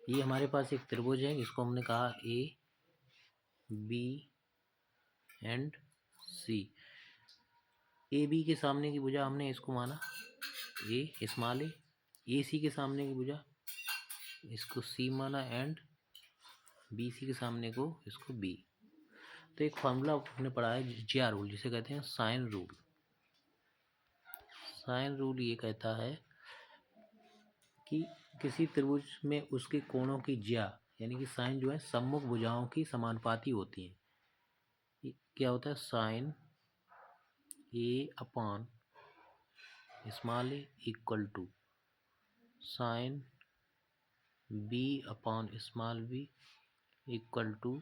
ये हमारे पास एक त्रिभुज है, इसको हमने कहा A B and C. A B के सामने की भुजा हमने इसको माना ए स्मॉल ए सी के सामने की भुजा इसको सी माना एंड बी सी के सामने को इसको बी। तो एक फार्मूला हमने पढ़ा है ज्या रूल, जिसे कहते हैं साइन रूल। साइन रूल ये कहता है कि किसी त्रिभुज में उसके कोणों की ज्या यानी कि साइन जो है सम्मुख भुजाओं की समानुपाती होती है। क्या होता है? Sine A upon small A equal to sine B upon small B equal to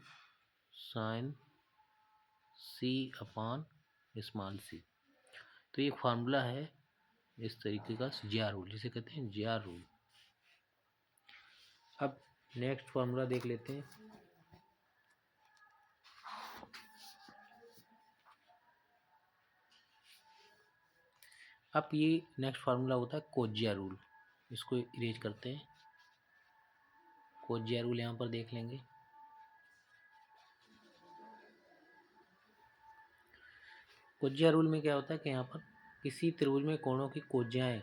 sine C upon small C. तो ये फार्मूला है इस तरीके का ज्या रूल, जिसे कहते हैं ज्या रूल। अब नेक्स्ट फार्मूला देख लेते हैं। अब ये नेक्स्ट फार्मूला होता है कोज्या रूल। इसको इरेज करते हैं। कोज्या रूल यहाँ पर देख लेंगे। कोज्या रूल में क्या होता है कि यहाँ पर किसी त्रिभुज में कोणों की कोज्याएं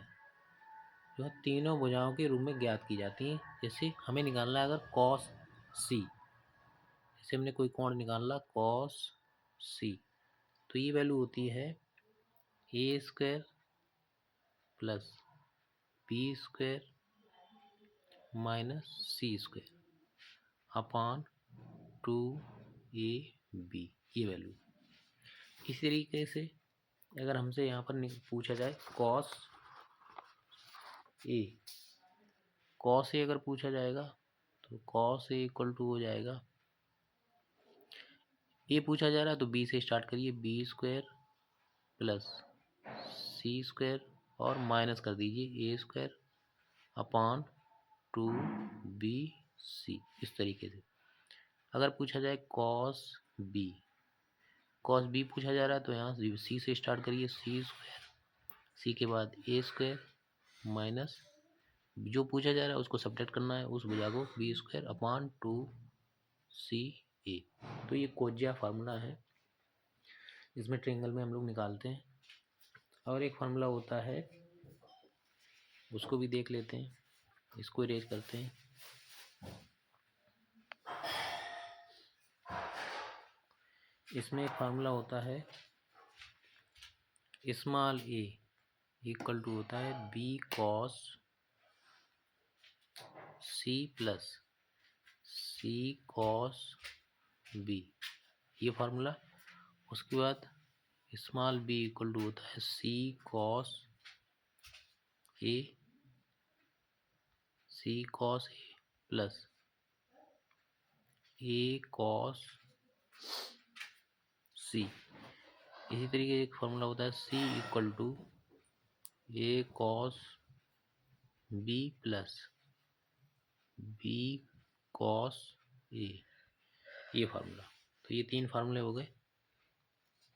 जो है तीनों भुजाओं के रूप में ज्ञात की जाती हैं। जैसे हमें निकालना है अगर कॉस सी, जैसे हमने कोई कोण निकाला कॉस सी, तो ये वैल्यू होती है A square plus B square minus C square upon 2ab, ये वैल्यू। इसी तरीके से अगर हमसे यहाँ पर पूछा जाए कॉस ए अगर पूछा जाएगा तो कॉस ए इक्वल टू हो जाएगा, ए पूछा जा रहा है तो बी से स्टार्ट करिए, B square plus c square और माइनस कर दीजिए ए स्क्वायर अपॉन 2bc। इस तरीके से अगर पूछा जाए कॉस बी पूछा जा रहा है तो यहाँ सी से स्टार्ट करिए, सी स्क्वायर, सी के बाद ए स्क्वायर माइनस जो पूछा जा रहा है उसको सब्ट्रैक्ट करना है, उस भुजा को बी स्क्वायर अपॉन 2ca। तो ये कोज्या फार्मूला है, इसमें ट्रायंगल में हम लोग निकालते हैं। और एक फार्मूला होता है, उसको भी देख लेते हैं। इसको इरेज करते हैं। इसमें एक फार्मूला होता है स्मॉल ए इक्वल टू होता है B cos C plus C cos B, ये फार्मूला। उसके बाद स्मॉल बी इक्वल टू होता है C cos A plus A cos C. इसी तरीके एक फार्मूला होता है C equal to A cos B plus B cos A, ये फार्मूला। तो ये 3 फार्मूले हो गए।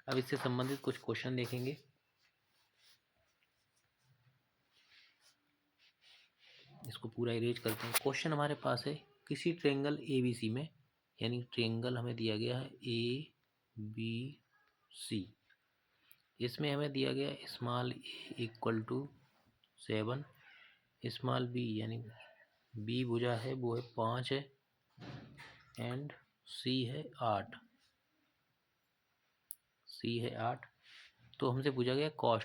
अब इससे संबंधित कुछ क्वेश्चन देखेंगे। इसको पूरा इरेज करते हैं। क्वेश्चन हमारे पास है किसी ट्रायंगल ABC में, यानी ट्रायंगल हमें दिया गया है ABC, इसमें हमें दिया गया small A equal to 7, small b यानी बी भुजा है वो है 5 है एंड सी है 8। तो हमसे पूछा गया cos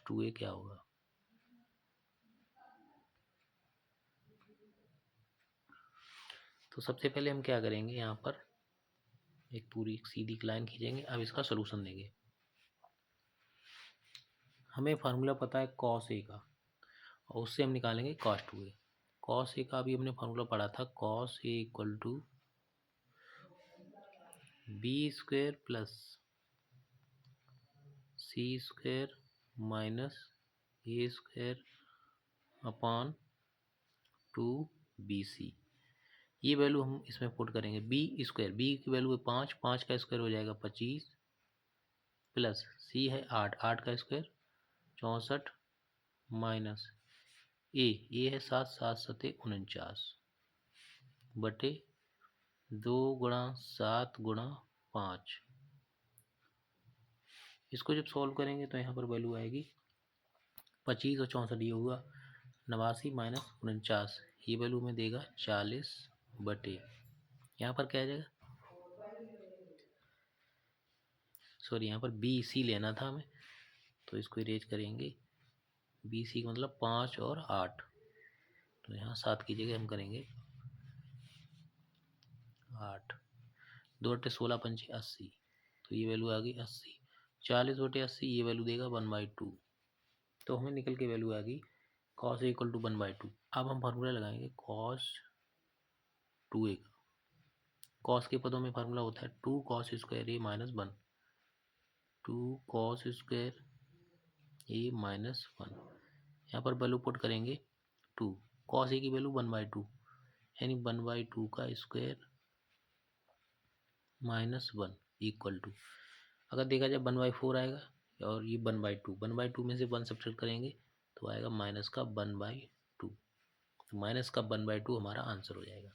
2a क्या होगा? तो सबसे पहले हम क्या करेंगे, यहाँ पर एक पूरी सीधी लाइन खींचेंगे। अब इसका सलूशन देंगे। हमें फार्मूला पता है cos a का और उससे हम निकालेंगे cos 2a। cos a का अभी हमने फार्मूला पढ़ा था cos a equal to b square plus c square minus a square upon 2bc। ये वैल्यू हम इसमें पुट करेंगे। बी स्क्वायर, बी की वैल्यू है 5, 5 का स्क्वायर हो जाएगा 25 प्लस सी है 8, 8 का स्क्वायर 64 माइनस ए है 7, 7 सते 49 बटे 2 गुणा 7 गुणा 5। इसको जब सॉल्व करेंगे तो यहाँ पर वैल्यू आएगी 25 और 64 ये हुआ 89 माइनस 49, ये वैल्यू में देगा 40 बटे, यहाँ पर क्या आ जाएगा, सॉरी यहाँ पर बी सी लेना था हमें, तो इसको इरेज करेंगे। बी सी का मतलब 5 और 8, तो यहाँ 7 की जगह हम करेंगे 8। 2 अट्ठे 16 पंचे 80, तो ये वैल्यू आ गई 80। 40 बटे 80 ये वैल्यू देगा 1/2, तो हमें निकल के वैल्यू आ गई कॉस ए इक्वल टू 1/2। अब हम फार्मूला लगाएंगे कॉस 2a का। कॉस के पदों में फार्मूला होता है 2 कॉस स्क्वायर ए माइनस 1, 2 कॉस स्क्वायर ए माइनस 1। यहाँ पर वैल्यू पुट करेंगे 2, कॉस ए की वैल्यू 1/2 यानी 1/2 का स्क्वायर माइनस 1 इक्वल टू, अगर देखा जाए 1/4 आएगा और ये 1/2, 1/2 में से 1 सब्ट्रैक्ट करेंगे तो आएगा माइनस का 1/2, तो माइनस का 1/2 हमारा आंसर हो जाएगा।